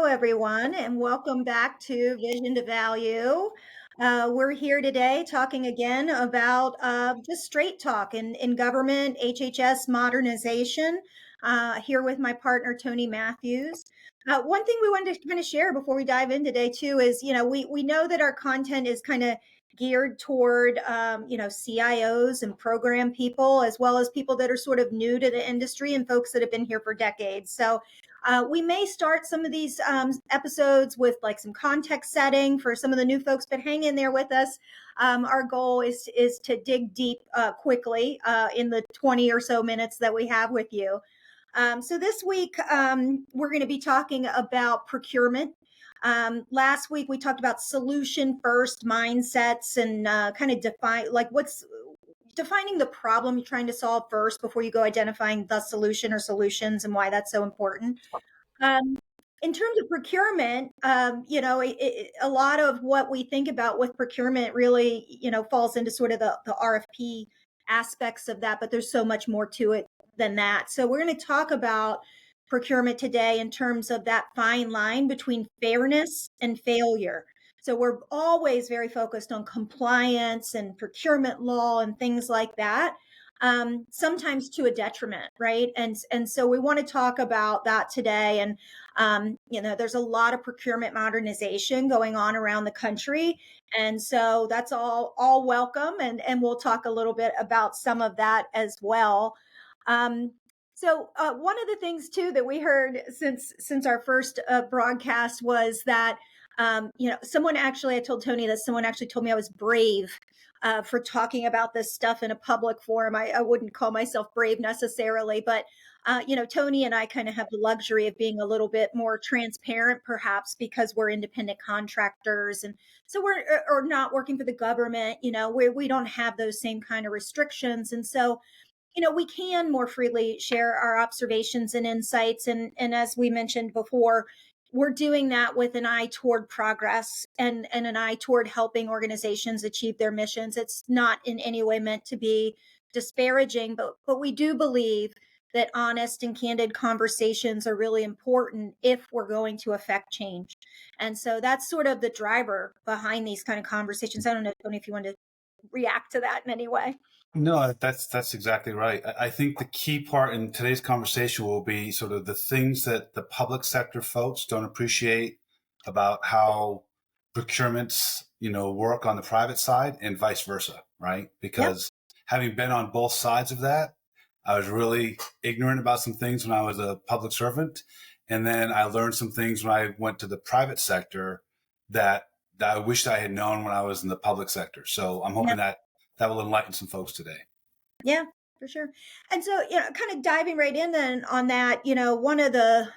Hello, everyone, and welcome back to Vision to Value. We're here today talking again about just straight talk in government, HHS modernization, here with my partner, Tony Mathews. One thing we wanted to kind of share before we dive in today, too, is, we know that our content is kind of geared toward, CIOs and program people, as well as people that are sort of new to the industry and folks that have been here for decades. So we may start some of these episodes with like some context setting for some of the new folks, but hang in there with us. Our goal is to dig deep quickly in the 20 or so minutes that we have with you. So this week, we're going to be talking about procurement. Last week, we talked about solution first mindsets and kind of define like what's defining the problem you're trying to solve first before you go identifying the solution or solutions and why that's so important. Um, in terms of procurement, a lot of what we think about with procurement really, falls into sort of the RFP aspects of that, but there's so much more to it than that. So we're going to talk about procurement today in terms of that fine line between fairness and failure. So we're always very focused on compliance and procurement law and things like that, sometimes to a detriment, right? And so we want to talk about that today. And there's a lot of procurement modernization going on around the country, and so that's all welcome. And we'll talk a little bit about some of that as well. So one of the things too that we heard since our first broadcast was that someone actually, I told Tony that someone actually told me I was brave for talking about this stuff in a public forum. I wouldn't call myself brave necessarily, but Tony and I kind of have the luxury of being a little bit more transparent, perhaps because we're independent contractors, and so we're or not working for the government. We don't have those same kind of restrictions, and so we can more freely share our observations and insights. And as we mentioned before, we're doing that with an eye toward progress and an eye toward helping organizations achieve their missions. It's not in any way meant to be disparaging, but we do believe that honest and candid conversations are really important if we're going to affect change. And so that's sort of the driver behind these kind of conversations. I don't know, Tony, if you want to react to that in any way. No, that's exactly right. I think the key part in today's conversation will be sort of the things that the public sector folks don't appreciate about how procurements, work on the private side and vice versa, right? Because having been on both sides of that, I was really ignorant about some things when I was a public servant. And then I learned some things when I went to the private sector that I wished I had known when I was in the public sector. So I'm hoping that will enlighten some folks today. Yeah, for sure. And so, kind of diving right in then on that, one of the,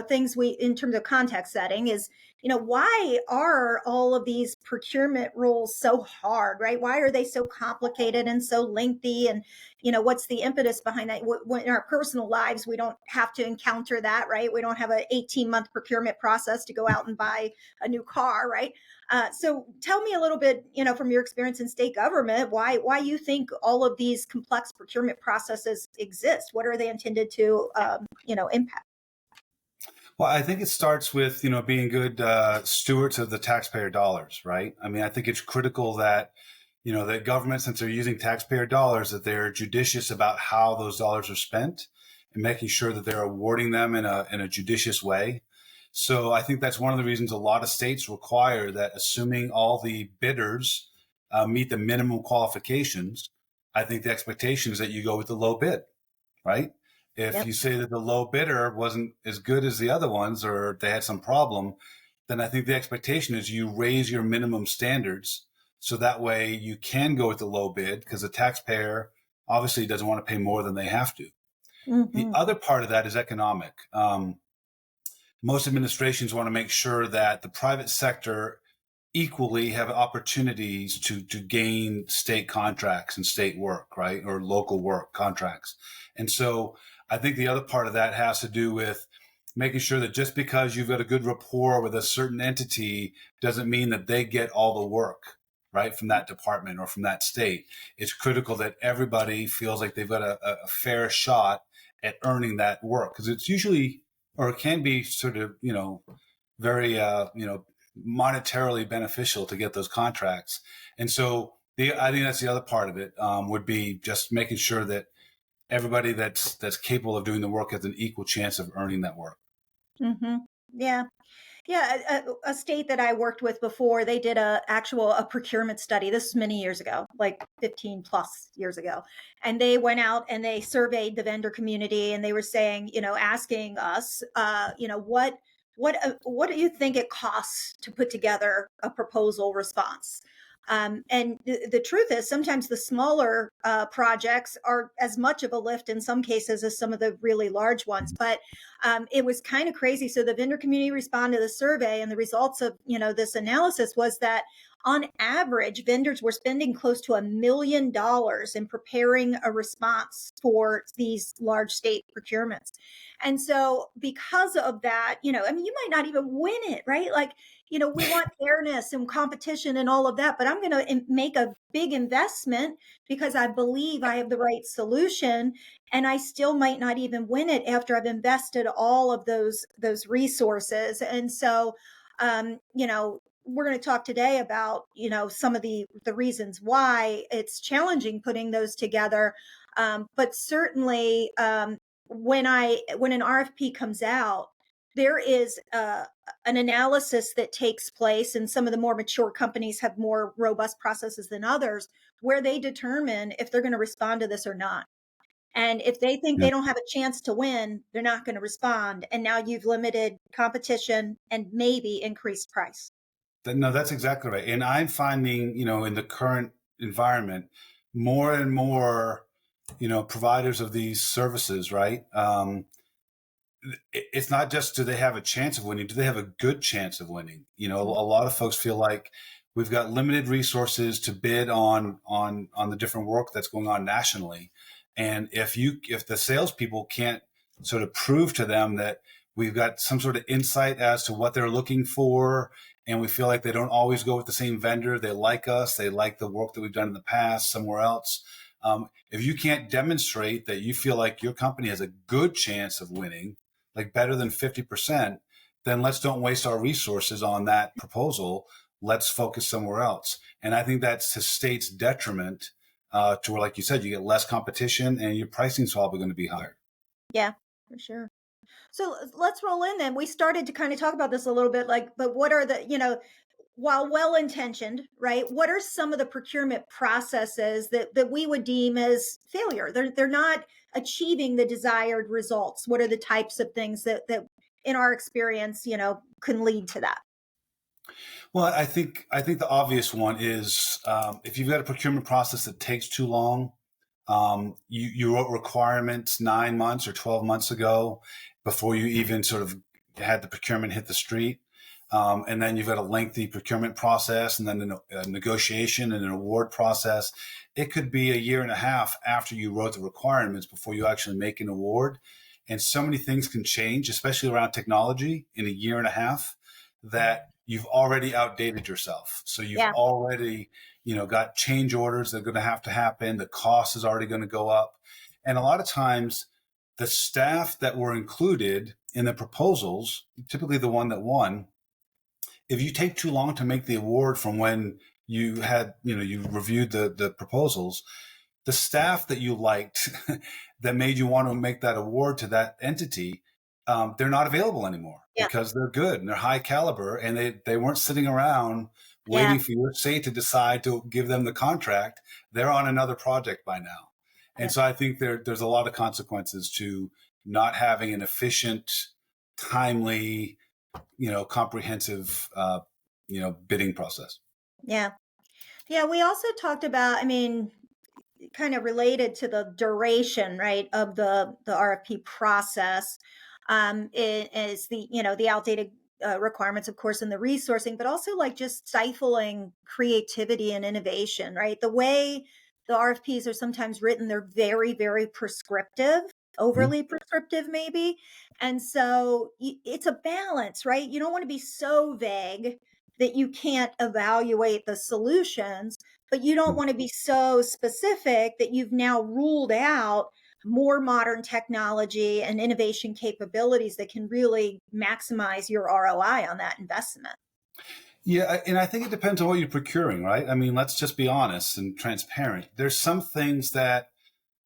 things we, in terms of context setting is, why are all of these procurement rules so hard, right? Why are they so complicated and so lengthy? And, what's the impetus behind that? In our personal lives, we don't have to encounter that, right? We don't have an 18-month procurement process to go out and buy a new car, right? So tell me a little bit, from your experience in state government, why you think all of these complex procurement processes exist? What are they intended to, impact? Well, I think it starts with, being good stewards of the taxpayer dollars, right? I mean, I think it's critical that, that government, since they're using taxpayer dollars, that they're judicious about how those dollars are spent and making sure that they're awarding them in a judicious way. So I think that's one of the reasons a lot of states require that, assuming all the bidders meet the minimum qualifications, I think the expectation is that you go with the low bid, right? If you say that the low bidder wasn't as good as the other ones, or they had some problem, then I think the expectation is you raise your minimum standards so that way you can go with the low bid, because the taxpayer obviously doesn't want to pay more than they have to. Mm-hmm. The other part of that is economic. Most administrations want to make sure that the private sector equally have opportunities to gain state contracts and state work, right? Or local work contracts. And so I think the other part of that has to do with making sure that just because you've got a good rapport with a certain entity doesn't mean that they get all the work, right, from that department or from that state. It's critical that everybody feels like they've got a fair shot at earning that work, because it's usually, or it can be sort of, very monetarily beneficial to get those contracts. And so I think that's the other part of it, would be just making sure that everybody that's capable of doing the work has an equal chance of earning that work. Hmm. Yeah. Yeah, a state that I worked with before, they did a procurement study. This was many years ago, like 15 plus years ago. And they went out and they surveyed the vendor community, and they were saying, asking us, what do you think it costs to put together a proposal response? And the truth is, sometimes the smaller projects are as much of a lift in some cases as some of the really large ones. But it was kind of crazy. So the vendor community responded to the survey, and the results of this analysis was that on average, vendors were spending close to $1 million in preparing a response for these large state procurements. And so, because of that, I mean, you might not even win it, right? Like, we want fairness and competition and all of that, but I'm going to make a big investment because I believe I have the right solution, and I still might not even win it after I've invested all of those resources. And so, we're going to talk today about some of the reasons why it's challenging putting those together. But certainly, when an RFP comes out, there is an analysis that takes place, and some of the more mature companies have more robust processes than others, where they determine if they're going to respond to this or not. And if they think Yeah. they don't have a chance to win, they're not going to respond. And now you've limited competition and maybe increased price. No, that's exactly right. And I'm finding, in the current environment, more and more, providers of these services, right? It's not just do they have a chance of winning, do they have a good chance of winning? A lot of folks feel like we've got limited resources to bid on the different work that's going on nationally. And if the salespeople can't sort of prove to them that we've got some sort of insight as to what they're looking for, and we feel like they don't always go with the same vendor, they like us, they like the work that we've done in the past somewhere else. If you can't demonstrate that you feel like your company has a good chance of winning, like better than 50%, then let's don't waste our resources on that proposal. Let's focus somewhere else. And I think that's to state's detriment, to where, like you said, you get less competition and your pricing is probably going to be higher. Yeah, for sure. So let's roll in then. We started to kind of talk about this a little bit, like, but what are while well intentioned, right? What are some of the procurement processes that we would deem as failure? They're not achieving the desired results. What are the types of things that in our experience, can lead to that? Well, I think the obvious one is, if you've got a procurement process that takes too long. You wrote requirements 9 months or 12 months ago before you even sort of had the procurement hit the street. And then you've got a lengthy procurement process, and then a negotiation and an award process. It could be a year and a half after you wrote the requirements before you actually make an award. And so many things can change, especially around technology, in a year and a half, that you've already outdated yourself. So you've Yeah. already, got change orders that are going to happen. The cost is already going to go up. And a lot of times the staff that were included in the proposals, typically the one that won, if you take too long to make the award from when you had, you reviewed the proposals, the staff that you liked that made you want to make that award to that entity, they're not available anymore Yeah. because they're good and they're high caliber, and they weren't sitting around Yeah. waiting for your state to decide to give them the contract. They're on another project by now. And Yeah. so I think there's a lot of consequences to not having an efficient, timely, comprehensive, bidding process. Yeah. Yeah. We also talked about, I mean, kind of related to the duration, right, of the RFP process, is the outdated requirements, of course, and the resourcing, but also like just stifling creativity and innovation, right? The way the RFPs are sometimes written, they're very, very prescriptive, Mhm. overly prescriptive, maybe. And so it's a balance, right? You don't want to be so vague that you can't evaluate the solutions, but you don't want to be so specific that you've now ruled out more modern technology and innovation capabilities that can really maximize your ROI on that investment. Yeah, and I think it depends on what you're procuring, right? I mean, let's just be honest and transparent. There's some things that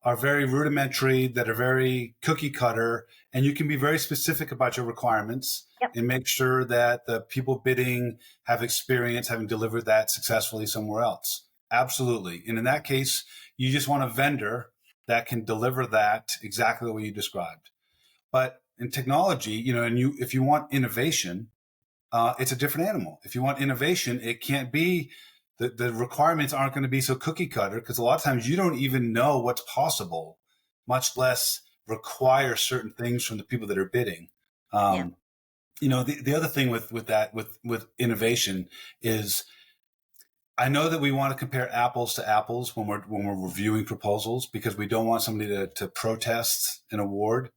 are very rudimentary, that are very cookie cutter, and you can be very specific about your requirements Yep. and make sure that the people bidding have experience having delivered that successfully somewhere else. Absolutely. And in that case, you just want a vendor that can deliver that exactly the way you described. But in technology, and if you want innovation, it's a different animal. If you want innovation, it can't be the requirements aren't going to be so cookie cutter, because a lot of times you don't even know what's possible, much less require certain things from the people that are bidding. Yeah. The other thing with innovation is, I know that we want to compare apples to apples when we're reviewing proposals, because we don't want somebody to protest an award.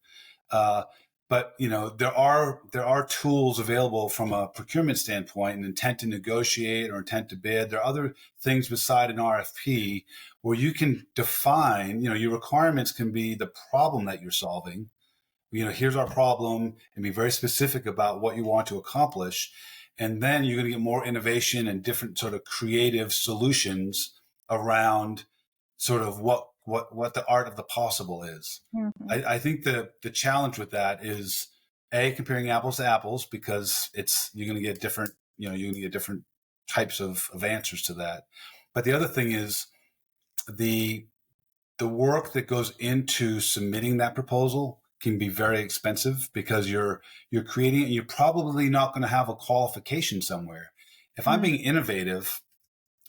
Uh, but there are tools available from a procurement standpoint, an intent to negotiate or intent to bid. There are other things beside an RFP where you can define, your requirements can be the problem that you're solving. Here's our problem, and be very specific about what you want to accomplish. And then you're going to get more innovation and different sort of creative solutions around sort of what the art of the possible is. Mm-hmm. I think the challenge with that is comparing apples to apples, because you're going to get different, you're going to get different types of answers to that. But the other thing is the work that goes into submitting that proposal can be very expensive, because you're creating it, and you're probably not going to have a qualification somewhere. If I'm being innovative,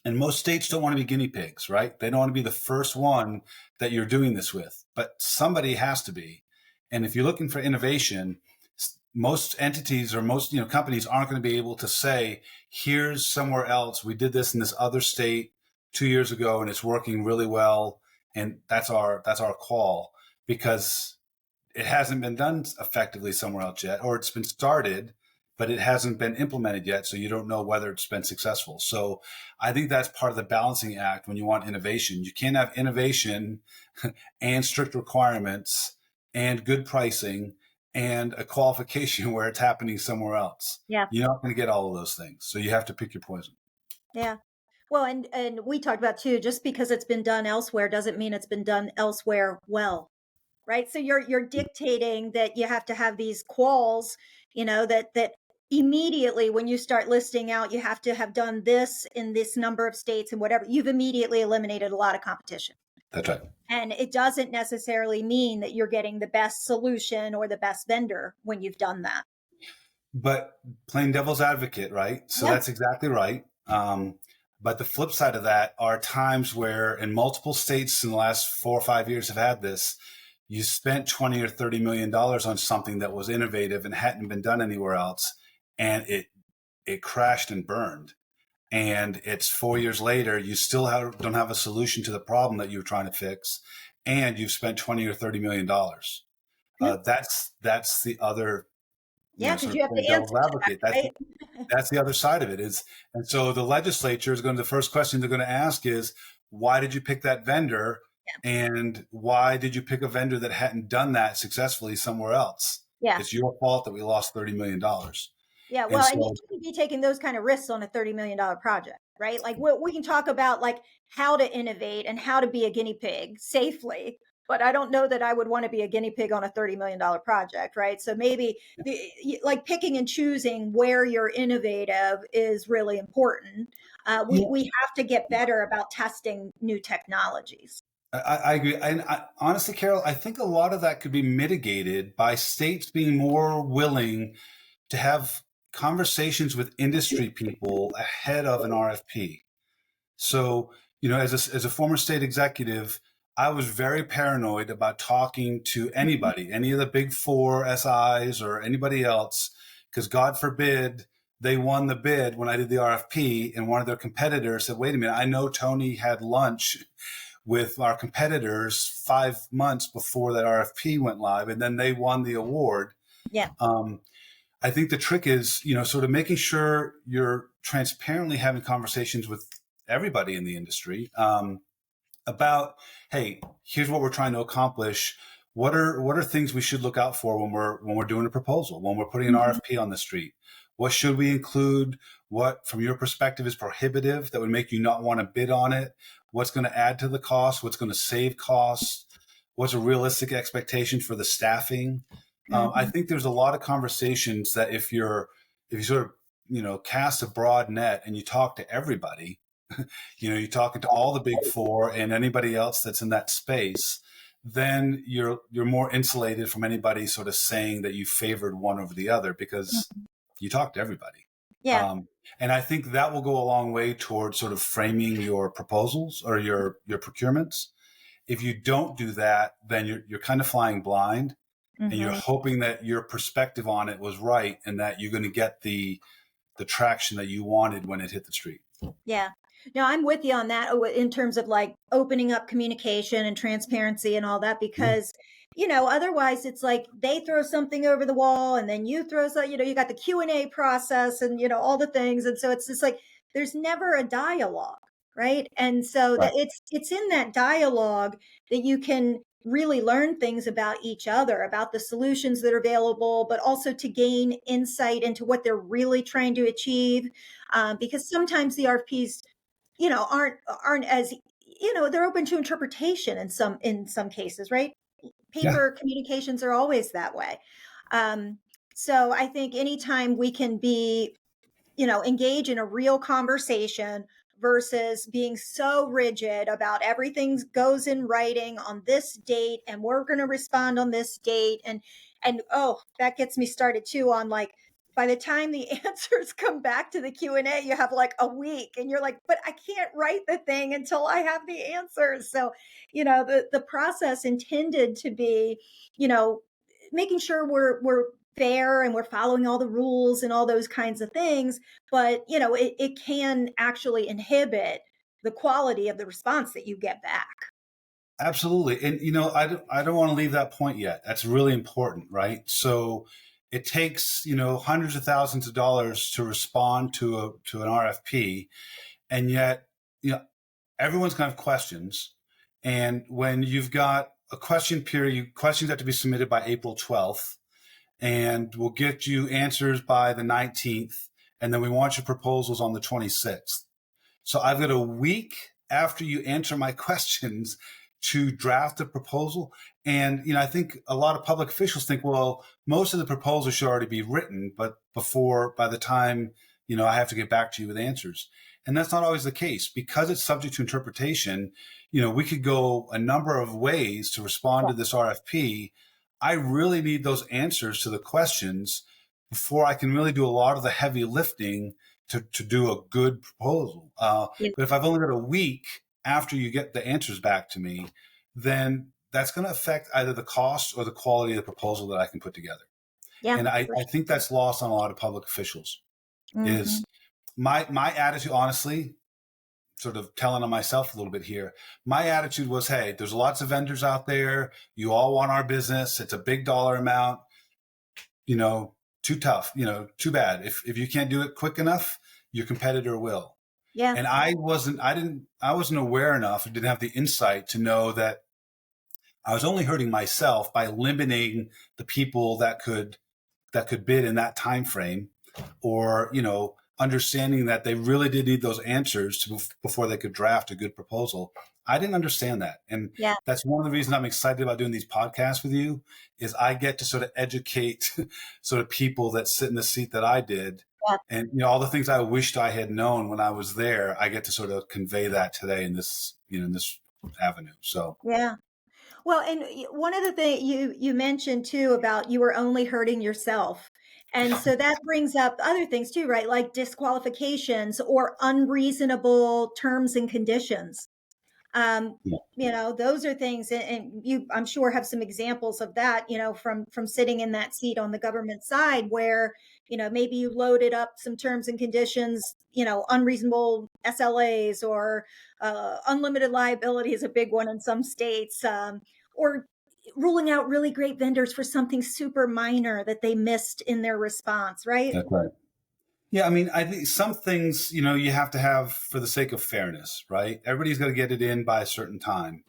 and most states don't want to be guinea pigs, right? They don't want to be the first one that you're doing this with, but somebody has to be. And if you're looking for innovation, most entities or most companies aren't going to be able to say, here's somewhere else, we did this in this other state 2 years ago and it's working really well, and that's our call, because it hasn't been done effectively somewhere else yet, or it's been started but it hasn't been implemented yet, so you don't know whether it's been successful. So I think that's part of the balancing act when you want innovation. You can't have innovation and strict requirements and good pricing and a qualification where it's happening somewhere else. Yeah. You're not going to get all of those things. So you have to pick your poison. Yeah. Well, and we talked about too, just because it's been done elsewhere doesn't mean it's been done elsewhere well. Right. So you're dictating that you have to have these quals, that immediately when you start listing out, you have to have done this in this number of states and whatever, you've immediately eliminated a lot of competition. That's right. And it doesn't necessarily mean that you're getting the best solution or the best vendor when you've done that. But playing devil's advocate, right? So Yeah. that's exactly right. But the flip side of that are times where, in multiple states in the last 4 or 5 years have had this, you spent $20 or $30 million on something that was innovative and hadn't been done anywhere else, and it crashed and burned. And it's 4 years later, you still don't have a solution to the problem that you were trying to fix, and you've spent $20 or $30 million. That's the other, Yeah, because sort you of have to devil's answer to advocate. that, right? That's the other side of it is, and so the legislature is the first question they're going to ask is, why did you pick that vendor? And why did you pick a vendor that hadn't done that successfully somewhere else? Yeah. It's your fault that we lost $30 million. Yeah, well, and you shouldn't be taking those kind of risks on a $30 million project, right? Like we can talk about like how to innovate and how to be a guinea pig safely, but I don't know that I would want to be a guinea pig on a $30 million project, right? So maybe like picking and choosing where you're innovative is really important. We have to get better about testing new technologies. I agree. And honestly, Carole, I think a lot of that could be mitigated by states being more willing to have conversations with industry people ahead of an RFP. So, as a former state executive, I was very paranoid about talking to anybody, any of the big four SIs or anybody else, because God forbid they won the bid when I did the RFP, and one of their competitors said, wait a minute, I know Tony had lunch with our competitors 5 months before that RFP went live, and then they won the award. Yeah. I think the trick is, sort of making sure you're transparently having conversations with everybody in the industry about, hey, here's what we're trying to accomplish. What are things we should look out for when we're doing a proposal, when we're putting an Mhm. RFP on the street? What should we include? What, from your perspective, is prohibitive that would make you not want to bid on it? What's going to add to the cost? What's going to save costs? What's a realistic expectation for the staffing? I Mhm. think there's a lot of conversations that if you sort of cast a broad net and you talk to everybody, you're talking to all the big four and anybody else that's in that space, then you're more insulated from anybody sort of saying that you favored one over the other because Mhm. you talk to everybody. Yeah. Um, and I think that will go a long way towards sort of framing your proposals or your procurements. If you don't do that, then you're kind of flying blind and you're Mhm. hoping that your perspective on it was right and that you're going to get the traction that you wanted when it hit the street. Yeah. No, I'm with you on that in terms of like opening up communication and transparency and all that, Yeah. because, otherwise it's like they throw something over the wall and then you throw some, you got the Q&A process and, all the things. And so it's just like, there's never a dialogue, right? And so that Right. it's in that dialogue that you can really learn things about each other, about the solutions that are available, but also to gain insight into what they're really trying to achieve, because sometimes the RFPs, aren't as, they're open to interpretation in some cases, right? Yeah. Paper communications are always that way. Um, so I think anytime we can be, engage in a real conversation versus being so rigid about everything goes in writing on this date and we're going to respond on this date, and oh, that gets me started too on like, by the time the answers come back to the Q&A, you have like a week and you're like, but I can't write the thing until I have the answers. So, the process intended to be, you know making sure we're fair and we're following all the rules and all those kinds of things, but it can actually inhibit the quality of the response that you get back. Absolutely. And I don't want to leave that point yet. That's really important, right? So it takes, hundreds of thousands of dollars to respond to an RFP, and yet, everyone's going to have questions. And when you've got a question period, questions have to be submitted by April 12th, and we'll get you answers by the 19th, and then we want your proposals on the 26th. So I've got a week after you answer my questions to draft a proposal. And, I think a lot of public officials think, well, most of the proposals should already be written, but by the time, I have to get back to you with answers. And that's not always the case because it's subject to interpretation. We could go a number of ways to respond Yeah. to this RFP. I really need those answers to the questions before I can really do a lot of the heavy lifting to do a good proposal. Yeah. But if I've only got a week after you get the answers back to me, then that's going to affect either the cost or the quality of the proposal that I can put together. Yeah, And I, for I think that's lost on a lot of public officials. sure. Is Hmm. my attitude, honestly, sort of telling on myself a little bit here. My attitude was, hey, there's lots of vendors out there. You all want our business. It's a big dollar amount. You know, too tough. Too bad. If you can't do it quick enough, your competitor will. Yeah. And I wasn't aware enough, I didn't have the insight to know that I was only hurting myself by limiting the people that could bid in that time frame, or understanding that they really did need those answers before they could draft a good proposal. I didn't understand that, and Yeah. that's one of the reasons I'm excited about doing these podcasts with you. Is I get to sort of educate sort of people that sit in the seat that I did, Yeah. and all the things I wished I had known when I was there. I get to sort of convey that today in this avenue. So Yeah. Well, and one of the things you mentioned too about you were only hurting yourself. And so that brings up other things too, right? Like disqualifications or unreasonable terms and conditions. yeah, Those are things, and you, I'm sure, have some examples of that, from sitting in that seat on the government side, where maybe you loaded up some terms and conditions, unreasonable SLAs, or unlimited liability is a big one in some states, or ruling out really great vendors for something super minor that they missed in their response, right? that's right. Yeah, I mean, I think some things, you have to have for the sake of fairness, right? Everybody's got to get it in by a certain time.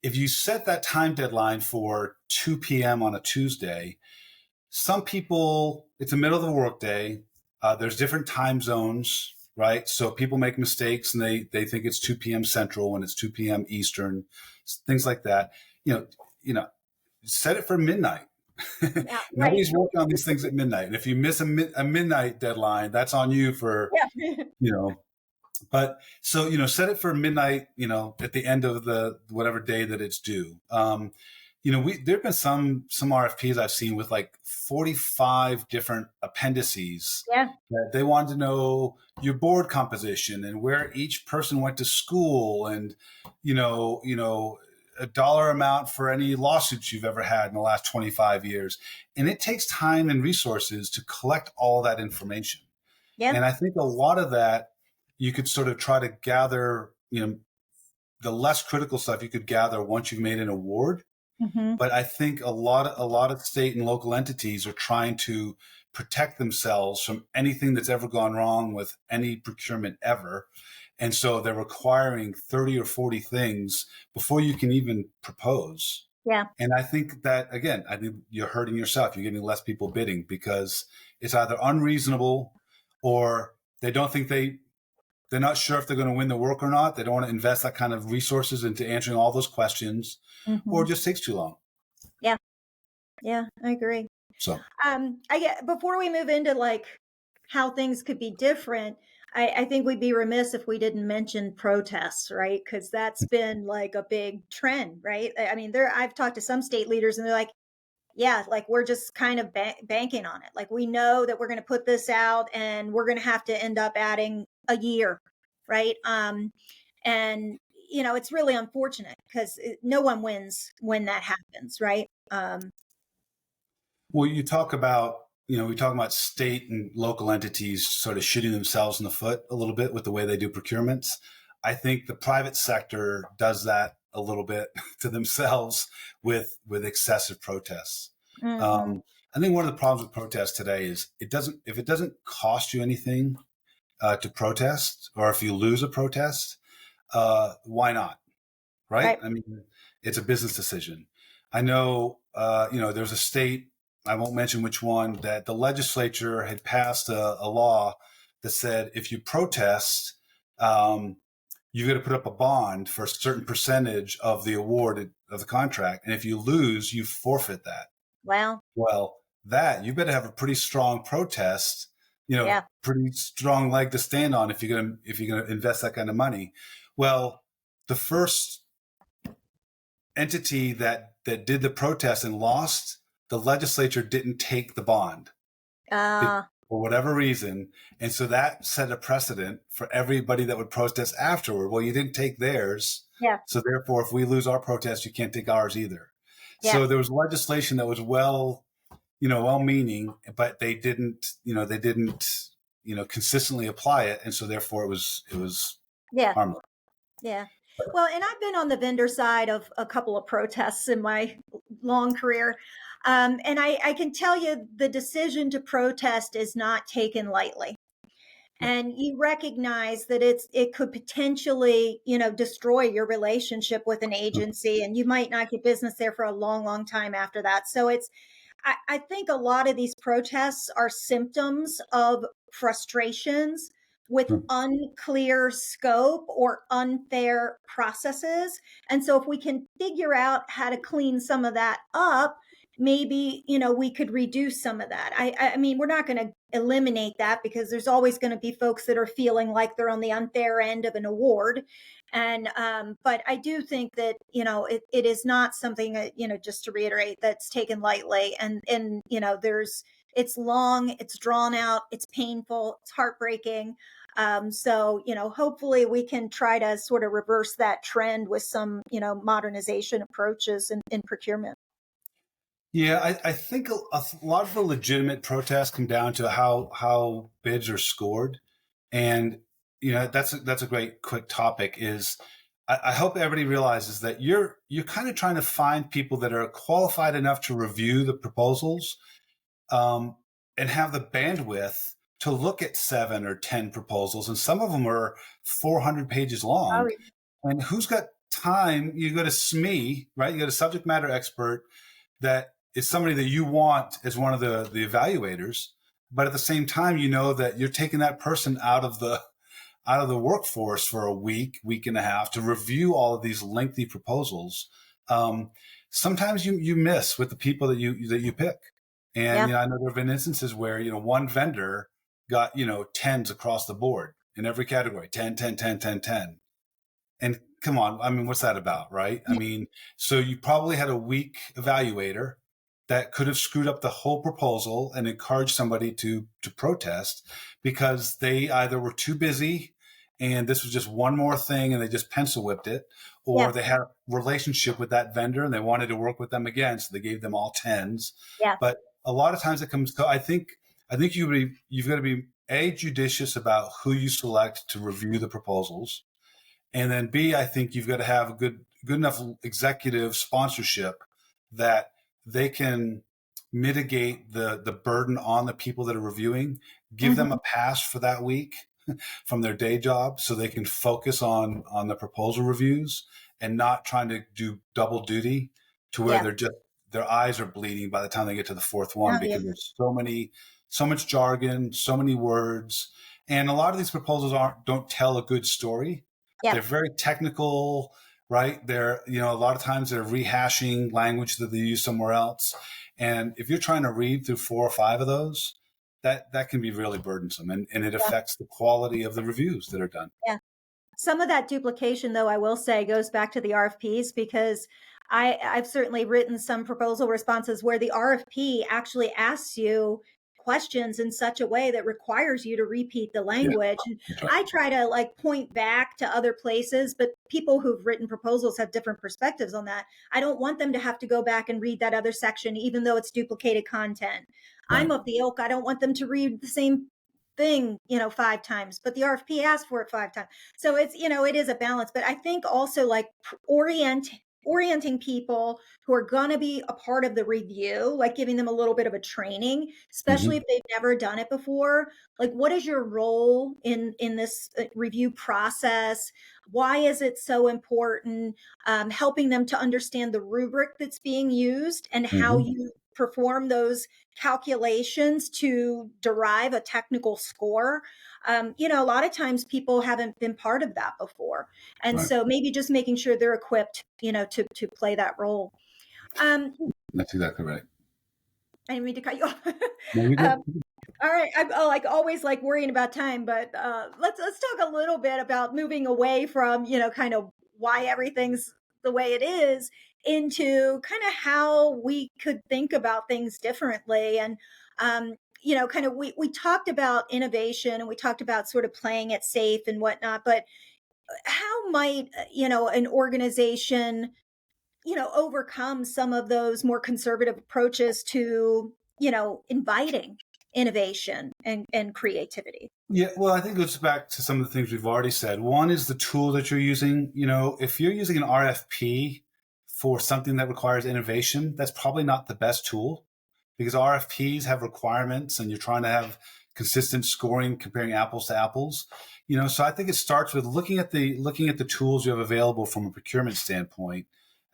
If you set that time deadline for 2 p.m. on a Tuesday, some people, it's the middle of the workday. There's different time zones, right? So people make mistakes and they think it's 2 p.m. Central when it's 2 p.m. Eastern, things like that. You know, you know, set it for midnight. Yeah, right. Nobody's working on these things at midnight. And if you miss a midnight deadline, that's on you for, Yeah. you know, but so, set it for midnight, at the end of the whatever day that it's due. There've been some RFPs I've seen with like 45 different appendices Yeah. that they wanted to know your board composition and where each person went to school and, a dollar amount for any lawsuits you've ever had in the last 25 years. And it takes time and resources to collect all that information. Yeah. And I think a lot of that you could sort of try to gather, the less critical stuff you could gather once you've made an award. Hmm. But I think a lot of state and local entities are trying to protect themselves from anything that's ever gone wrong with any procurement ever. And so they're requiring 30 or 40 things before you can even propose. Yeah. And I think that, again, I think you're hurting yourself. You're getting less people bidding because it's either unreasonable or they don't think they're not sure if they're going to win the work or not. They don't want to invest that kind of resources into answering all those questions, or Hmm. it just takes too long. Yeah. Yeah. I agree. So, I get before we move into like how things could be different. I think we'd be remiss if we didn't mention protests, right? Because that's been like a big trend, right? I mean, I've talked to some state leaders, and they're like, "Yeah, like we're just kind of banking on it. Like we know that we're going to put this out, and we're going to have to end up adding a year, right?" And it's really unfortunate because no one wins when that happens, right? well, we talk about state and local entities sort of shooting themselves in the foot a little bit with the way they do procurements. I think the private sector does that a little bit to themselves with excessive protests. Hmm. I think one of the problems with protests today is if it doesn't cost you anything to protest, or if you lose a protest, why not? Right? Right. I mean, it's a business decision. I know, there's a state, I won't mention which one, that the legislature had passed a law that said if you protest, um, you've got to put up a bond for a certain percentage of the award of the contract. And if you lose, you forfeit that. Well, Well, you better have a pretty strong protest, yeah. pretty strong leg to stand on if you're gonna invest that kind of money. Well, the first entity that did the protest and lost, the legislature didn't take the bond Uh, for whatever reason, and so that set a precedent for everybody that would protest afterward. Well, you didn't take theirs, yeah. so therefore, if we lose our protest, you can't take ours either. Yeah. So there was legislation that was well-meaning, but they didn't consistently apply it, and so therefore it was Yeah. harmless. Yeah. Well, and I've been on the vendor side of a couple of protests in my long career. And I can tell you the decision to protest is not taken lightly. And you recognize that it could potentially, destroy your relationship with an agency, and you might not get business there for a long, long time after that. So I think a lot of these protests are symptoms of frustrations with unclear scope or unfair processes. And so if we can figure out how to clean some of that up, maybe, we could reduce some of that. I mean, we're not going to eliminate that because there's always going to be folks that are feeling like they're on the unfair end of an award. And but I do think that it is not something that, just to reiterate, that's taken lightly. And there's it's long, it's drawn out, it's painful, it's heartbreaking. So hopefully we can try to sort of reverse that trend with some modernization approaches in procurement. Yeah, I think a lot of the legitimate protests come down to how bids are scored, and that's a great quick topic. Is I hope everybody realizes that you're kind of trying to find people that are qualified enough to review the proposals, um, and have the bandwidth to look at 7 or 10 proposals, and some of them are 400 pages Oh, long. And who's got time? You go to SME, right? You got a subject matter expert that is somebody that you want as one of the evaluators, but at the same time, you know that you're taking that person out of the workforce for a week and a half to review all of these lengthy proposals. Um, Sometimes you miss with the people that you pick, and yeah, I know there have been instances where one vendor got tens across the board in every category, 10, 10, 10, 10, 10. And come on, I mean, what's that about, right? I yeah, mean, so you probably had a weak evaluator that could have screwed up the whole proposal and encouraged somebody to protest because they either were too busy and this was just one more thing and they just pencil whipped it, yeah, or they had a relationship with that vendor and they wanted to work with them again, so they gave them all tens. yeah. But a lot of times it comes to, I think you've got to be judicious about who you select to review the proposals, and then B, I think you've got to have a good enough executive sponsorship that they can mitigate the burden on the people that are reviewing, give them Hmm. a pass for that week from their day job so they can focus on the proposal reviews and not trying to do double duty to where Yeah. they're just their eyes are bleeding by the time they get to the fourth one Oh, yeah. because there's so much jargon, so many words, and a lot of these proposals don't tell a good story. Yeah. They're very technical, right? They're, a lot of times they're rehashing language that they use somewhere else. And if you're trying to read through 4 or 5 of those, that can be really burdensome, and it Yeah. affects the quality of the reviews that are done. Yeah. Some of that duplication, though, I will say, goes back to the RFPs because I've certainly written some proposal responses where the RFP actually asks you questions in such a way that requires you to repeat the Yeah, language. And that's right. I try to like point back to other places, but people who've written proposals have different perspectives on that. I don't want them to have to go back and read that other section, even though it's duplicated content. I'm Right. of the ilk, I don't want them to read the same thing, 5 times, but the RFP asked for it 5 times. So it's, it is a balance, but I think also like orienting people who are going to be a part of the review, like giving them a little bit of a training, especially Hmm. if they've never done it before. Like, what is your role in this review process? Why is it so important? Helping them to understand the rubric that's being used and how Hmm. you perform those calculations to derive a technical score. A lot of times people haven't been part of that before. And Right. so maybe just making sure they're equipped, to play that role. Um, That's exactly right. I didn't mean to cut you off. No, you um, did. all right, I'm like always like worrying about time, but let's talk a little bit about moving away from kind of why everything's the way it is into kind of how we could think about things differently. And kind of we talked about innovation and we talked about sort of playing it safe and whatnot, but how might an organization overcome some of those more conservative approaches to, inviting innovation and creativity? Yeah, well, I think it goes back to some of the things we've already said. One is the tool that you're using. If you're using an RFP for something that requires innovation, that's probably not the best tool because RFPs have requirements and you're trying to have consistent scoring comparing apples to apples. So I think it starts with looking at the tools you have available from a procurement standpoint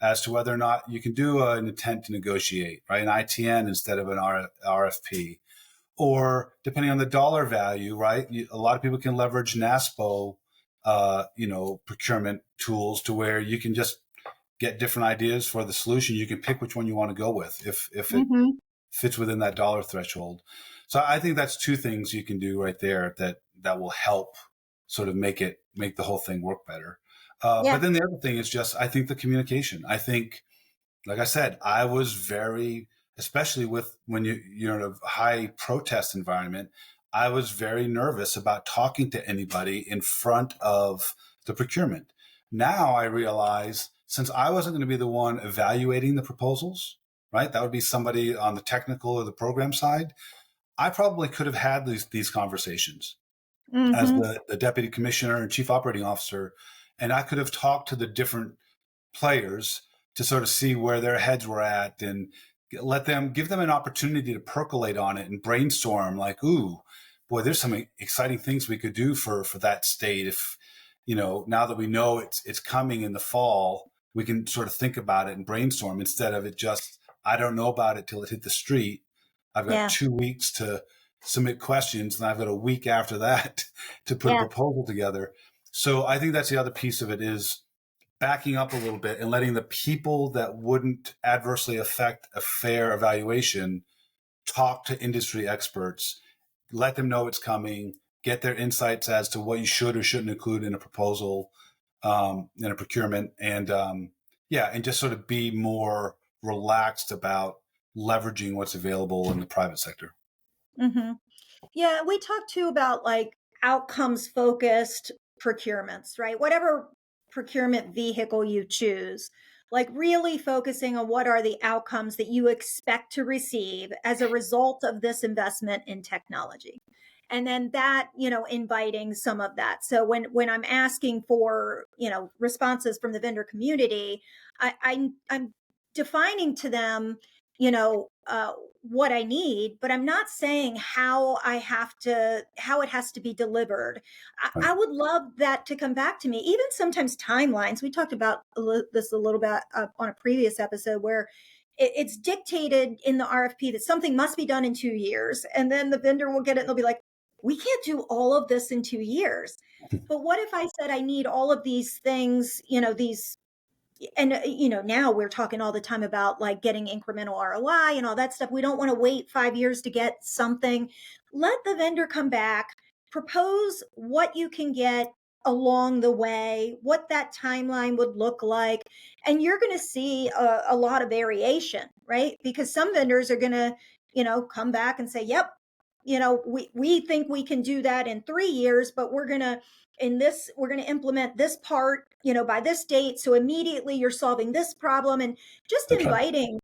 as to whether or not you can do an intent to negotiate, right? An ITN instead of an RFP, or depending on the dollar value, right? A lot of people can leverage NASPO, procurement tools to where you can just get different ideas for the solution. You can pick which one you want to go with if it Hmm. fits within that dollar threshold. So I think that's 2 things you can do right there that will help sort of make the whole thing work better. But Yeah. then the other thing is just I think the communication. I think, like I said, I was very, especially with when you're in a high protest environment, I was very nervous about talking to anybody in front of the procurement. Now I realize, since I wasn't going to be the one evaluating the proposals, right? That would be somebody on the technical or the program side. I probably could have had these conversations as Hmm. the deputy commissioner and chief operating officer, and I could have talked to the different players to sort of see where their heads were at and give them an opportunity to percolate on it and brainstorm like, ooh, boy, there's some exciting things we could do for that state. If, now that we know it's coming in the fall, we can sort of think about it and brainstorm instead of it just, I don't know about it till it hit the street. I've got Yeah. 2 weeks to submit questions, and I've got a week after that to put a Yeah. proposal together. So I think that's the other piece of it, is backing up a little bit and letting the people that wouldn't adversely affect a fair evaluation talk to industry experts, let them know it's coming, get their insights as to what you should or shouldn't include in a proposal, in a procurement, and just sort of be more relaxed about leveraging what's available in the private sector. Hmm. Yeah, we talked too about like outcomes focused procurements, right? Whatever procurement vehicle you choose, like really focusing on what are the outcomes that you expect to receive as a result of this investment in technology. And then that, inviting some of that. So when I'm asking for, responses from the vendor community, I'm defining to them, what I need, but I'm not saying how it has to be delivered. I Right. would love that to come back to me. Even sometimes timelines. We talked about this a little bit on a previous episode where it's dictated in the RFP that something must be done in 2 years. And then the vendor will get it and they'll be like, we can't do all of this in 2 years. But what if I said I need all of these things, these and now we're talking all the time about like getting incremental ROI and all that stuff. We don't want to wait 5 years to get something. Let the vendor come back, propose what you can get along the way, what that timeline would look like, and you're going to see a lot of variation, right? Because some vendors are going to come back and say, yep, we think we can do that in 3 years, but we're going to implement this part, by this date. So immediately you're solving this problem, and just That's right. inviting,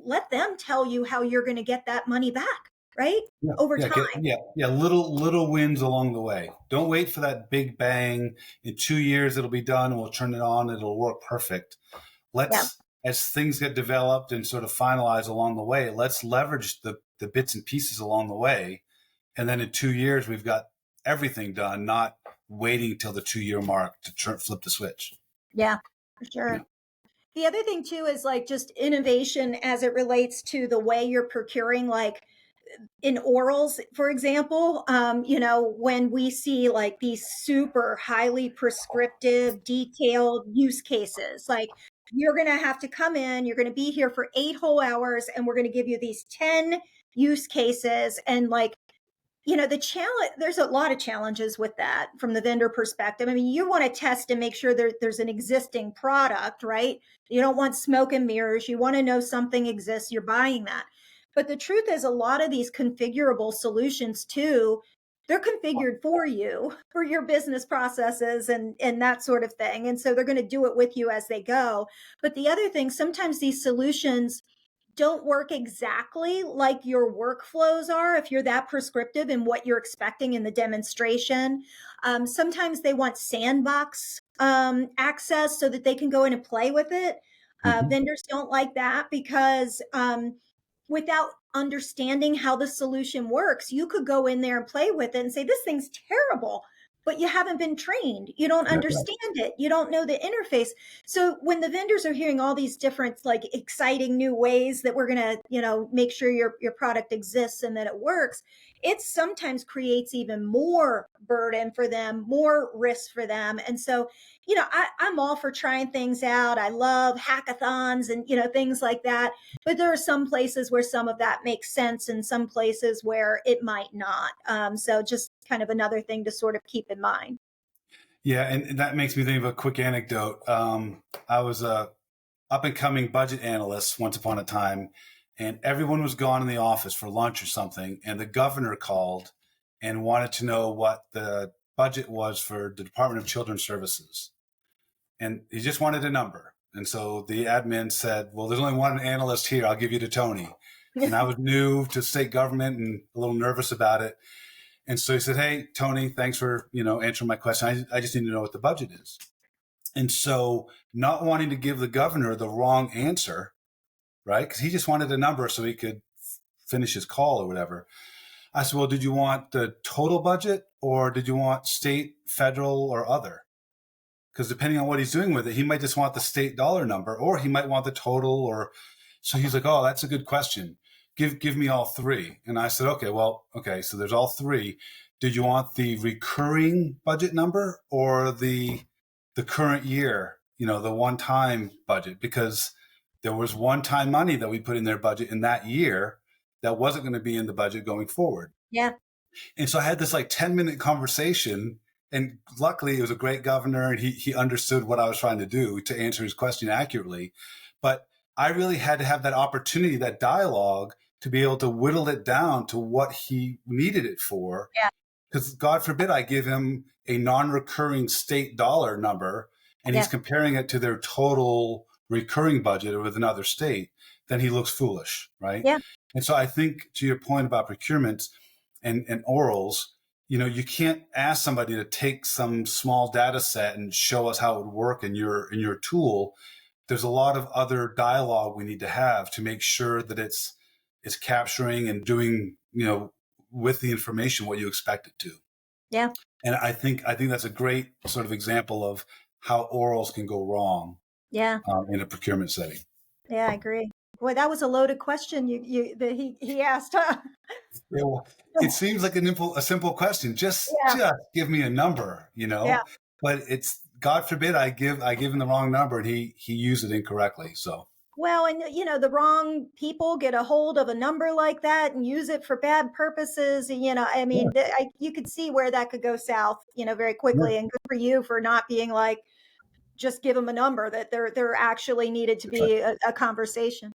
let them tell you how you're going to get that money back, right? Yeah, Over yeah, time. little wins along the way. Don't wait for that big bang. In 2 years, it'll be done, and we'll turn it on. It'll work perfect. Yeah. As things get developed and sort of finalized along the way, let's leverage the bits and pieces along the way. And then in 2 years, we've got everything done, not waiting till the 2 year mark to flip the switch. Yeah, for Yeah. sure. The other thing too is like just innovation as it relates to the way you're procuring, like in orals, for example, when we see like these super highly prescriptive, detailed use cases, like you're going to have to come in, you're going to be here for 8 whole hours, and we're going to give you these 10 use cases. And like, the challenge, there's a lot of challenges with that from the vendor perspective. I mean, you want to test and make sure there's an existing product, right? You don't want smoke and mirrors. You want to know something exists, you're buying that. But the truth is, a lot of these configurable solutions too, they're configured for you, for your business processes and that sort of thing. And so they're going to do it with you as they go. But the other thing, sometimes these solutions don't work exactly like your workflows are if you're that prescriptive in what you're expecting in the demonstration. Sometimes they want sandbox access so that they can go in and play with it. Mm-hmm. Vendors don't like that because without understanding how the solution works, you could go in there and play with it and say, this thing's terrible, but you haven't been trained. You don't That's right. understand it. You don't know the interface. So when the vendors are hearing all these different, like exciting new ways that we're going to, make sure your product exists and that it works, it sometimes creates even more burden for them, more risk for them. And so, I'm all for trying things out. I love hackathons and, things like that. But there are some places where some of that makes sense and some places where it might not. So just kind of another thing to sort of keep in mind. Yeah, and that makes me think of a quick anecdote. I was a up and coming budget analyst once upon a time, and everyone was gone in the office for lunch or something, and the governor called and wanted to know what the budget was for the Department of Children's Services, and he just wanted a number. And so the admin said, "Well, there's only one analyst here. I'll give you to Tony." And I was new to state government and a little nervous about it. And so he said, "Hey, Tony, thanks for answering my question. I just need to know what the budget is." And so, not wanting to give the governor the wrong answer, right? Because he just wanted a number so he could finish his call or whatever. I said, well, did you want the total budget or did you want state, federal, or other? Because depending on what he's doing with it, he might just want the state dollar number, or he might want the total. Or so he's like, oh, that's a good question. Give me all three. And I said, okay, so there's all three. Did you want the recurring budget number or the current year, the one-time budget? Because there was one-time money that we put in their budget in that year that wasn't going to be in the budget going forward. Yeah. And so I had this like 10-minute conversation, and luckily it was a great governor, and he understood what I was trying to do to answer his question accurately. But I really had to have that opportunity, that dialogue, to be able to whittle it down to what he needed it for. Yeah. Because God forbid I give him a non-recurring state dollar number and he's comparing it to their total recurring budget with another state, then he looks foolish, right? Yeah. And so I think, to your point about procurement and orals, you can't ask somebody to take some small data set and show us how it would work in your tool. There's a lot of other dialogue we need to have to make sure that it's capturing and doing, with the information what you expect it to. Yeah. And I think that's a great sort of example of how orals can go wrong. Yeah. In a procurement setting. Yeah, I agree. Boy, that was a loaded question that he asked. Huh? Yeah, well, it seems like a simple question. Just give me a number, Yeah. But it's, God forbid I give him the wrong number and he used it incorrectly. So. Well, and the wrong people get a hold of a number like that and use it for bad purposes. I mean, you could see where that could go south, very quickly. Yeah. And good for you for not being like, just give them a number. That there actually needed to be a conversation.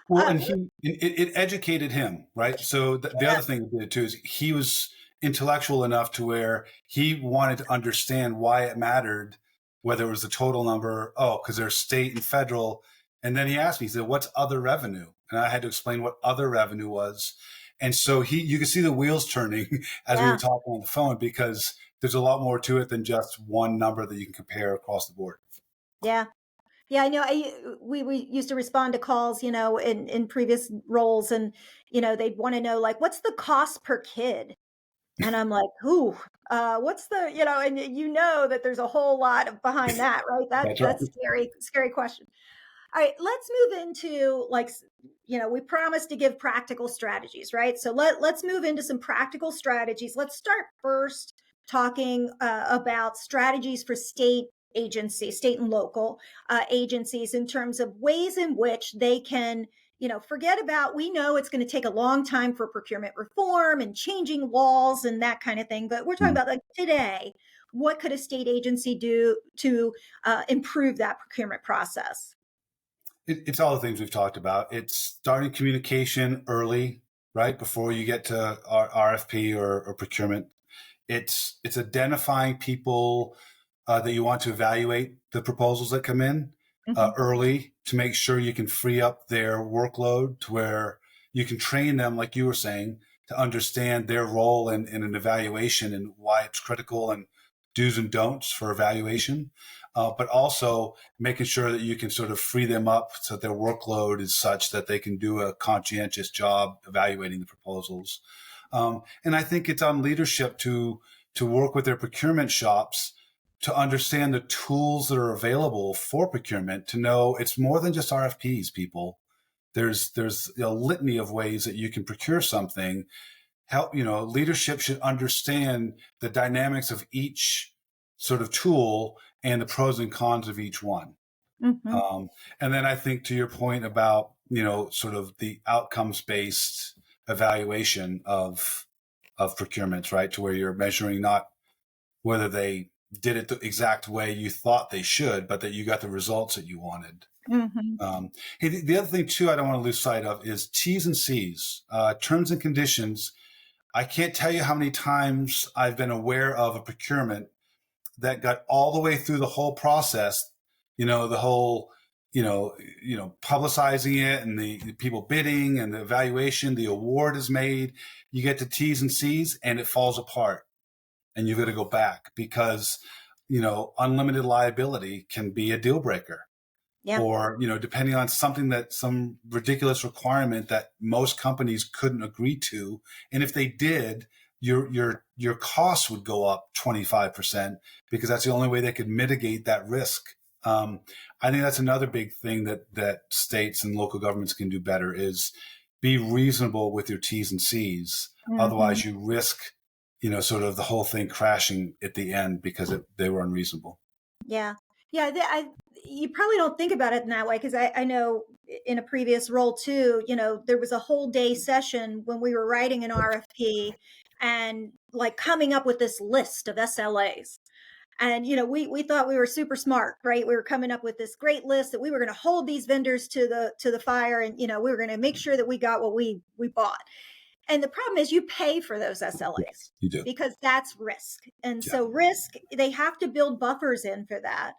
Well, and it educated him, right? So the other thing he did too is he was intellectual enough to where he wanted to understand why it mattered, whether it was the total number. Oh, because there's state and federal. And then he asked me, he said, what's other revenue? And I had to explain what other revenue was. And so you could see the wheels turning as we were talking on the phone, because there's a lot more to it than just one number that you can compare across the board. Yeah. Yeah, I know. We used to respond to calls, in previous roles, and they'd want to know, like, what's the cost per kid? And I'm like, what's the, and that there's a whole lot behind that, right? That's a scary question. All right, let's move into we promised to give practical strategies, right? So let's move into some practical strategies. Let's start first talking about strategies for state and local agencies, in terms of ways in which they can, forget about, we know it's going to take a long time for procurement reform and changing laws and that kind of thing. But we're talking about like today, what could a state agency do to improve that procurement process? It's all the things we've talked about. It's starting communication early, right? Before you get to RFP or procurement. It's identifying people that you want to evaluate the proposals that come in early, to make sure you can free up their workload to where you can train them, like you were saying, to understand their role in an evaluation and why it's critical and do's and don'ts for evaluation. But also making sure that you can sort of free them up so that their workload is such that they can do a conscientious job evaluating the proposals. And I think it's on leadership to work with their procurement shops to understand the tools that are available for procurement, to know it's more than just RFPs, people. There's a litany of ways that you can procure something. Leadership should understand the dynamics of each sort of tool and the pros and cons of each one. And then I think, to your point about, sort of the outcomes-based evaluation of procurements, right? To where you're measuring not whether they did it the exact way you thought they should, but that you got the results that you wanted. Hey, the other thing too, I don't want to lose sight of, is T's and C's, terms and conditions. I can't tell you how many times I've been aware of a procurement that got all the way through the whole process, the whole, publicizing it and the people bidding and the evaluation, the award is made. You get to T's and C's and it falls apart, and you've got to go back because, unlimited liability can be a deal breaker. Yeah. or, depending on some ridiculous requirement that most companies couldn't agree to. And if they did, your costs would go up 25% because that's the only way they could mitigate that risk. I think that's another big thing that states and local governments can do better is be reasonable with your T's and C's. Hmm. Otherwise, you risk, sort of the whole thing crashing at the end because they were unreasonable. Yeah. Yeah. You probably don't think about it in that way because I know in a previous role too, there was a whole day session when we were writing an RFP and like coming up with this list of SLAs. And we thought we were super smart, right? We were coming up with this great list that we were going to hold these vendors to the fire, and we were going to make sure that we got what we bought. And the problem is you pay for those SLAs Yes, you do. because that's risk. And Yeah. so risk, they have to build buffers in for that.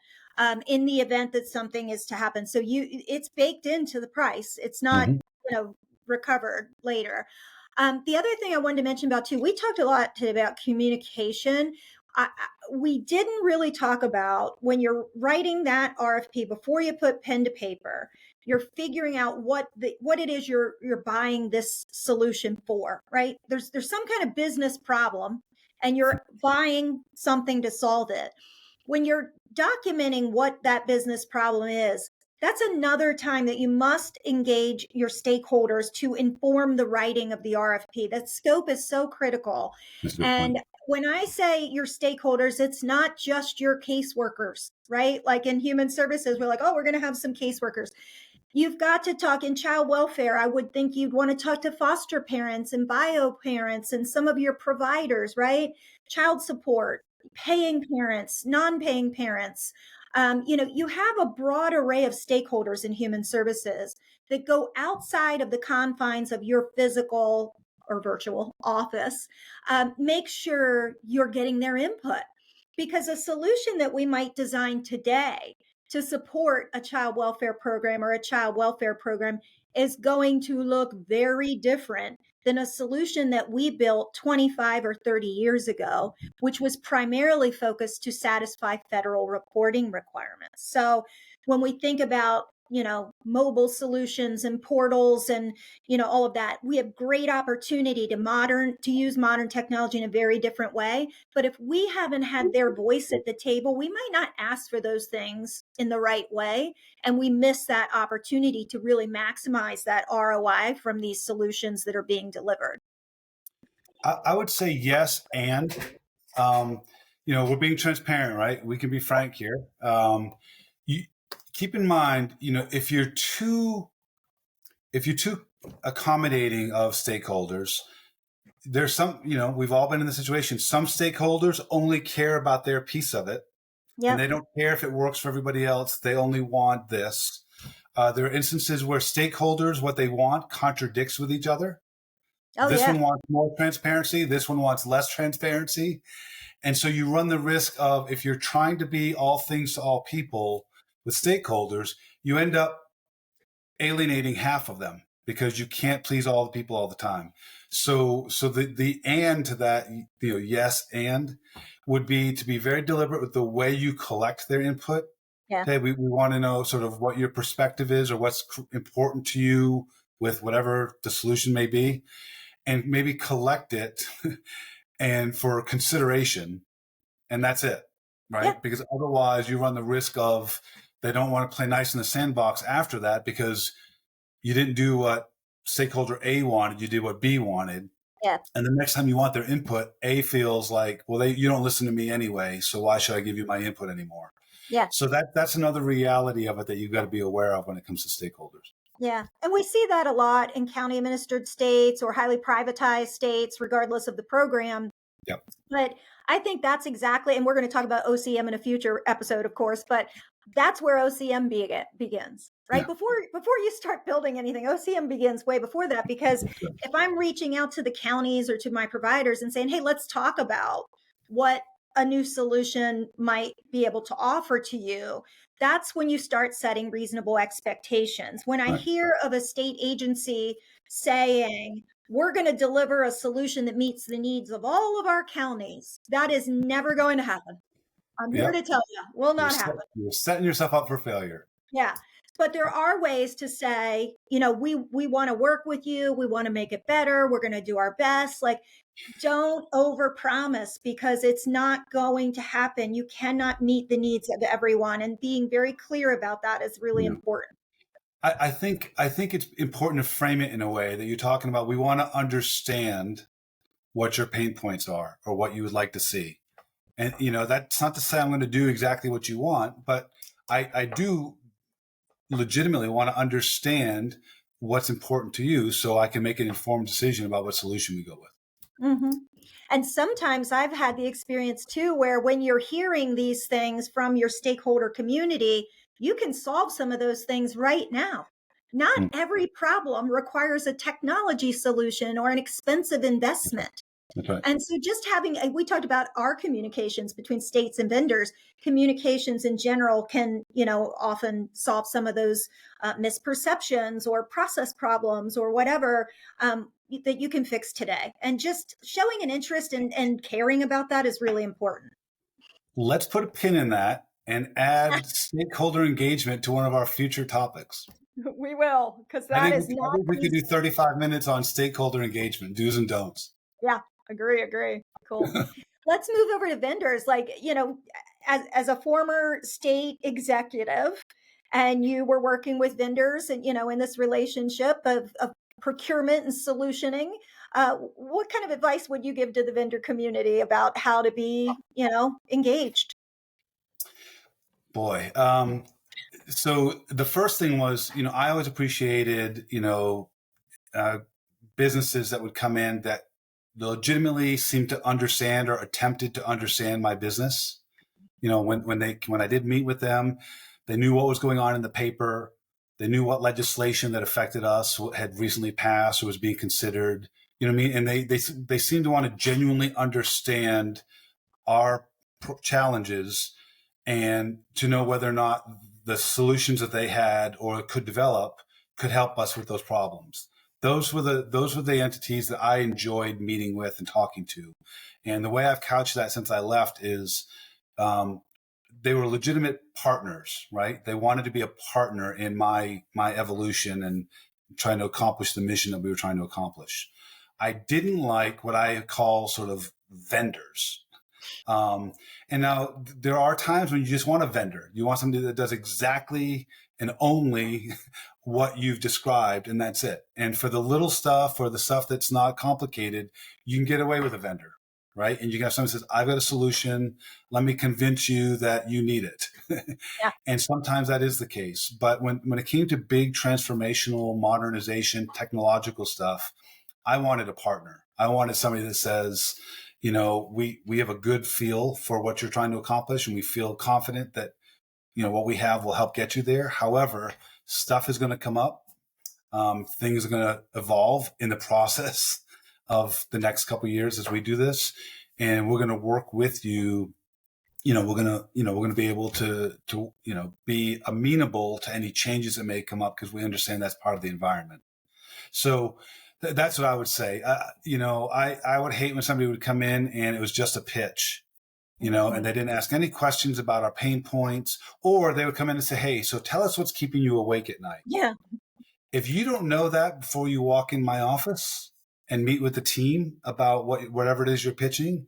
In the event that something is to happen. So it's baked into the price. It's not, Hmm. recovered later. The other thing I wanted to mention about too, we talked a lot today about communication. We didn't really talk about when you're writing that RFP before you put pen to paper, you're figuring out what it is you're buying this solution for, right? There's some kind of business problem and you're buying something to solve it. When you're documenting what that business problem is, that's another time that you must engage your stakeholders to inform the writing of the RFP. That scope is so critical. That's a good point. And when I say your stakeholders, it's not just your caseworkers, right? Like in human services, we're like, oh, we're going to have some caseworkers. You've got to talk in child welfare. I would think you'd want to talk to foster parents and bio parents and some of your providers, right? Child support, paying parents, non-paying parents. You have a broad array of stakeholders in human services that go outside of the confines of your physical or virtual office. Make sure you're getting their input because a solution that we might design today to support a child welfare program or a child welfare program is going to look very different than a solution that we built 25 or 30 years ago, which was primarily focused to satisfy federal reporting requirements. So when we think about mobile solutions and portals and all of that, we have great opportunity to use modern technology in a very different way. But if we haven't had their voice at the table, we might not ask for those things in the right way, and we miss that opportunity to really maximize that ROI from these solutions that are being delivered. I would say yes, and um, we're being transparent, right? We can be frank here. You keep in mind, if you're too accommodating of stakeholders, there's some, we've all been in the situation. Some stakeholders only care about their piece of it, and Yep. they don't care if it works for everybody else. They only want this. There are instances where stakeholders, what they want contradicts with each other. Oh This yeah. one wants more transparency. This one wants less transparency. And so you run the risk of, if you're trying to be all things to all people with stakeholders, you end up alienating half of them because you can't please all the people all the time. So the and to that, yes, and would be to be very deliberate with the way you collect their input. Yeah. Okay, we want to know sort of what your perspective is or what's important to you with whatever the solution may be, and maybe collect it and for consideration, and that's it, Yeah. right? Because otherwise you run the risk of they don't want to play nice in the sandbox after that because you didn't do what stakeholder A wanted, you did what B wanted. Yeah. And the next time you want their input, A feels like, well, you don't listen to me anyway, so why should I give you my input anymore? Yeah. So that's another reality of it that you've got to be aware of when it comes to stakeholders. Yeah. And we see that a lot in county administered states or highly privatized states, regardless of the program. Yep. But I think that's exactly, and we're going to talk about OCM in a future episode, of course, but that's where OCM begins, right? Yeah. Before you start building anything, OCM begins way before that, because if I'm reaching out to the counties or to my providers and saying, hey, let's talk about what a new solution might be able to offer to you, that's when you start setting reasonable expectations. When I Right. hear of a state agency saying, we're going to deliver a solution that meets the needs of all of our counties, that is never going to happen. I'm here Yep. to tell you, will You're, not happen. you're setting yourself up for failure. Yeah. But there are ways to say, we want to work with you, we want to make it better, we're going to do our best. Like, don't overpromise because it's not going to happen. You cannot meet the needs of everyone, and being very clear about that is really Yeah. important. I think it's important to frame it in a way that you're talking about. We want to understand what your pain points are or what you would like to see. And that's not to say I'm going to do exactly what you want, but I do legitimately want to understand what's important to you so I can make an informed decision about what solution we go with. Mm-hmm. And sometimes I've had the experience too, where when you're hearing these things from your stakeholder community, you can solve some of those things right now. Not Mm, every problem requires a technology solution or an expensive investment. that's right. And so just having, we talked about our communications between states and vendors, communications in general can, often solve some of those misperceptions or process problems or whatever that you can fix today. And just showing an interest and caring about that is really important. Let's put a pin in that and add stakeholder engagement to one of our future topics. We will, because I that think is I not think we could do easy. 35 minutes on stakeholder engagement, do's and don'ts. Yeah, agree. Cool. Let's move over to vendors. Like, as a former state executive, and you were working with vendors and, in this relationship of procurement and solutioning, what kind of advice would you give to the vendor community about how to be, engaged? Boy. So the first thing was, I always appreciated, uh, businesses that would come in that legitimately seemed to understand or attempted to understand my business. When I did meet with them, they knew what was going on in the paper. They knew what legislation that affected us had recently passed or was being considered. You know what I mean? And they seemed to want to genuinely understand our challenges and to know whether or not the solutions that they had or could develop could help us with those problems. Those were the entities that I enjoyed meeting with and talking to. And the way I've couched that since I left is um, they were legitimate partners, right? They wanted to be a partner in my evolution and trying to accomplish the mission that we were trying to accomplish. I didn't like what I call sort of vendors. Um, and now there are times when you just want a vendor. You want somebody that does exactly and only what you've described, and that's it. And for the little stuff or the stuff that's not complicated, you can get away with a vendor, right? And you can have someone who says, I've got a solution. Let me convince you that you need it. Yeah. And sometimes that is the case. But when it came to big transformational modernization, technological stuff, I wanted a partner. I wanted somebody that says, we have a good feel for what you're trying to accomplish, and we feel confident that, what we have will help get you there. However, stuff is going to come up. Things are going to evolve in the process of the next couple of years as we do this. And we're going to work with you. We're going to be able to be amenable to any changes that may come up because we understand that's part of the environment. So that's what I would say. I would hate when somebody would come in and it was just a pitch, and they didn't ask any questions about our pain points, or they would come in and say, hey, so tell us what's keeping you awake at night. Yeah. If you don't know that before you walk in my office and meet with the team about whatever it is you're pitching,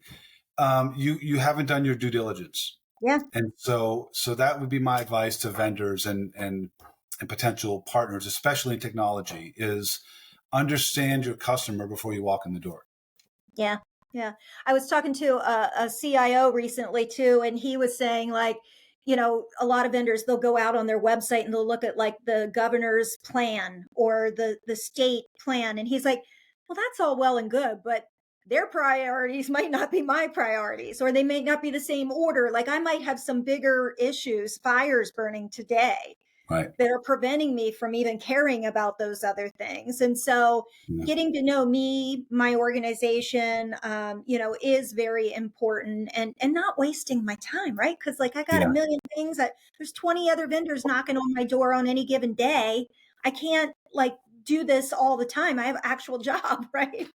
you haven't done your due diligence. Yeah. And so that would be my advice to vendors and potential partners, especially in technology, is understand your customer before you walk in the door. Yeah. Yeah. I was talking to a CIO recently too, and he was saying, like, a lot of vendors, they'll go out on their website and they'll look at like the governor's plan or the state plan. And he's like, well, that's all well and good, but their priorities might not be my priorities, or they may not be the same order. Like, I might have some bigger issues, fires burning today, Right. that are preventing me from even caring about those other things. And so Yeah. getting to know me, my organization, is very important, and not wasting my time, right? Because like I got a Yeah. million things that there's 20 other vendors knocking on my door on any given day. I can't like do this all the time. I have an actual job, right?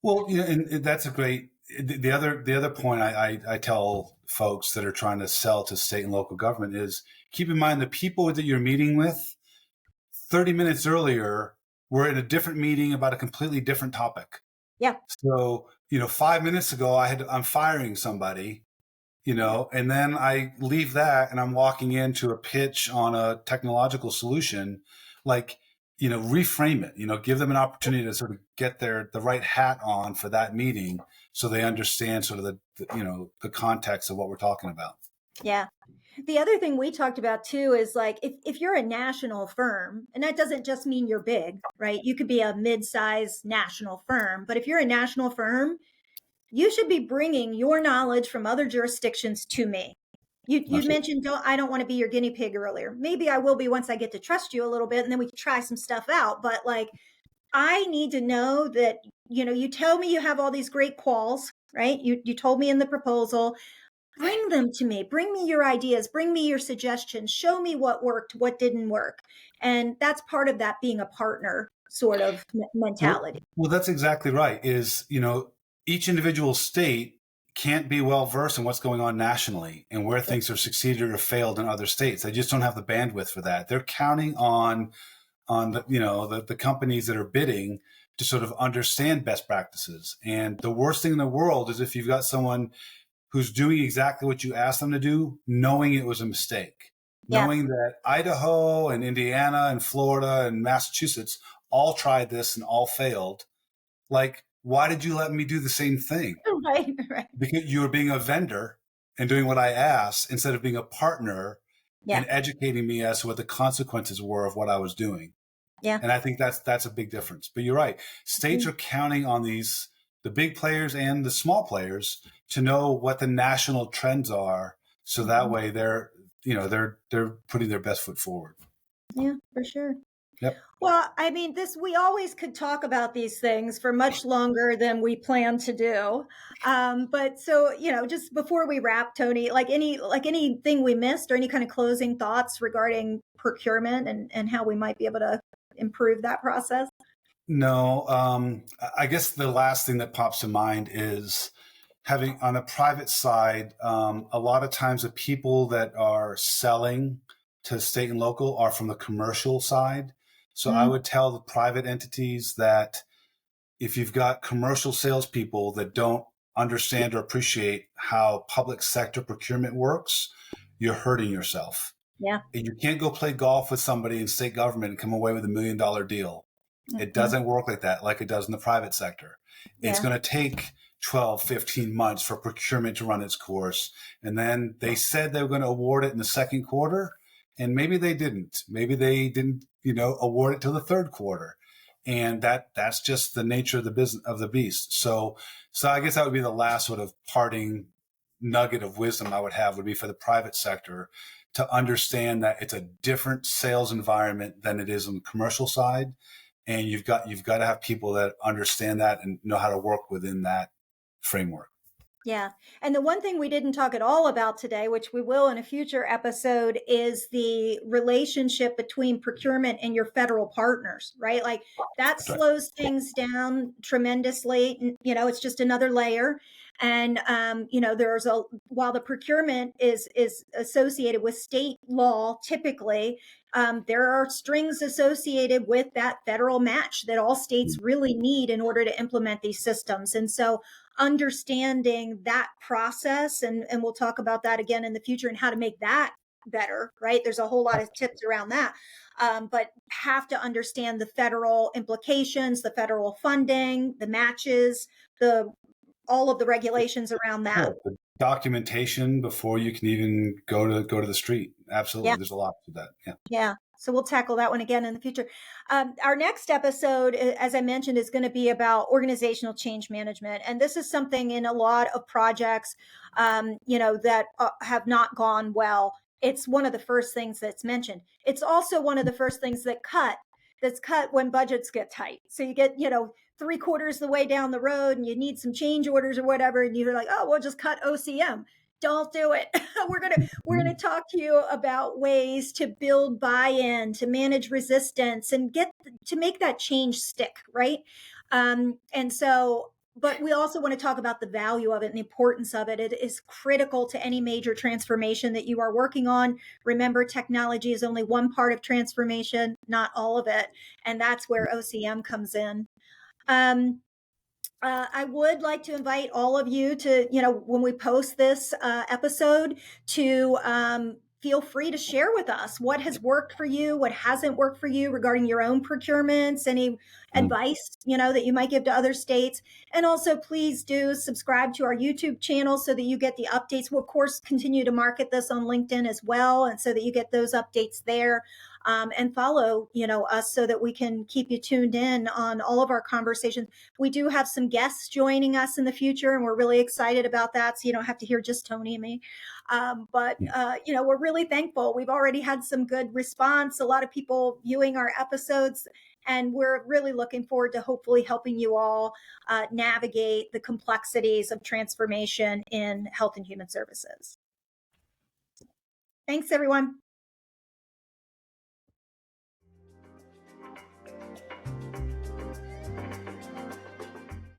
Well, and that's a great. The other point I tell folks that are trying to sell to state and local government is keep in mind the people that you're meeting with. 30 minutes earlier, we're in a different meeting about a completely different topic. Yeah. So, 5 minutes ago, I'm firing somebody, and then I leave that and I'm walking into a pitch on a technological solution. Like, reframe it, give them an opportunity to sort of get the right hat on for that meeting so they understand sort of the context of what we're talking about. Yeah. The other thing we talked about too is like if you're a national firm, and that doesn't just mean you're big, right? You could be a mid-sized national firm, but if you're a national firm, you should be bringing your knowledge from other jurisdictions to me. You Absolutely. mentioned I don't want to be your guinea pig earlier. Maybe I will be once I get to trust you a little bit, and then we can try some stuff out. But like, I need to know that you tell me you have all these great quals, right? You told me in the proposal, bring them to me, bring me your ideas, bring me your suggestions, show me what worked, what didn't work. And that's part of that being a partner sort of Well, mentality. well, that's exactly right. Each individual state can't be well versed in what's going on nationally and where Yeah. things have succeeded or failed in other states. They just don't have the bandwidth for that. They're counting on the companies that are bidding to sort of understand best practices. And the worst thing in the world is if you've got someone who's doing exactly what you asked them to do, knowing it was a mistake, Yeah. knowing that Idaho and Indiana and Florida and Massachusetts all tried this and all failed. Like, why did you let me do the same thing? Right. Right. Because you were being a vendor and doing what I asked instead of being a partner and Yeah. educating me as to what the consequences were of what I was doing. Yeah. And I think that's a big difference. But you're right. States are counting on the big players and the small players to know what the national trends are. So that way they're putting their best foot forward. Yeah, for sure. Yep. Well, I mean, we always could talk about these things for much longer than we plan to do. But so, just before we wrap, Tony, anything we missed or any kind of closing thoughts regarding procurement and how we might be able to improve that process? No, I guess the last thing that pops to mind is having on a private side, a lot of times the people that are selling to state and local are from the commercial side. So I Mm, would tell the private entities that if you've got commercial salespeople that don't understand or appreciate how public sector procurement works, you're hurting yourself. yeah. And you can't go play golf with somebody in state government and come away with $1 million deal. It Mhm. doesn't work like it does in the private sector. It's Yeah. going to take 12, 15 months for procurement to run its course. And then they said they were going to award it in the second quarter, and maybe they didn't. Maybe they didn't, award it till the third quarter. And that's just the nature of the business of the beast. So I guess that would be the last sort of parting nugget of wisdom I would have would be for the private sector to understand that it's a different sales environment than it is on the commercial side, and you've got to have people that understand that and know how to work within that framework. Yeah. And the one thing we didn't talk at all about today, which we will in a future episode, is the relationship between procurement and your federal partners, right? Like that That's right. slows things down tremendously. It's just another layer. And while the procurement is associated with state law, typically, there are strings associated with that federal match that all states really need in order to implement these systems. And so understanding that process, and we'll talk about that again in the future and how to make that better, right? There's a whole lot of tips around that. But have to understand the federal implications, the federal funding, the matches, the all of the regulations around that. Yeah, the documentation before you can even go to the street. Yeah. Absolutely, there's a lot to that. Yeah. Yeah. So we'll tackle that one again in the future. Our next episode, as I mentioned, is going to be about organizational change management. And this is something in a lot of projects, that have not gone well. It's one of the first things that's mentioned. It's also one of the first things that's cut when budgets get tight. So you get, three-quarters the way down the road and you need some change orders or whatever. And you're like, oh, we'll just cut OCM. Don't do it. We're going to talk to you about ways to build buy-in, to manage resistance, and get to make that change stick, right? And so but we also want to talk about the value of it and the importance of it. It is critical to any major transformation that you are working on. Remember, technology is only one part of transformation, not all of it. And that's where OCM comes in. Um, I would like to invite all of you to, when we post this episode, to feel free to share with us what has worked for you, what hasn't worked for you regarding your own procurements, any advice, that you might give to other states. And also, please do subscribe to our YouTube channel so that you get the updates. We'll, of course, continue to market this on LinkedIn as well, and so that you get those updates there. And follow, us so that we can keep you tuned in on all of our conversations. We do have some guests joining us in the future, and we're really excited about that. So you don't have to hear just Tony and me. But we're really thankful. We've already had some good response, a lot of people viewing our episodes, and we're really looking forward to hopefully helping you all navigate the complexities of transformation in health and human services. Thanks, everyone.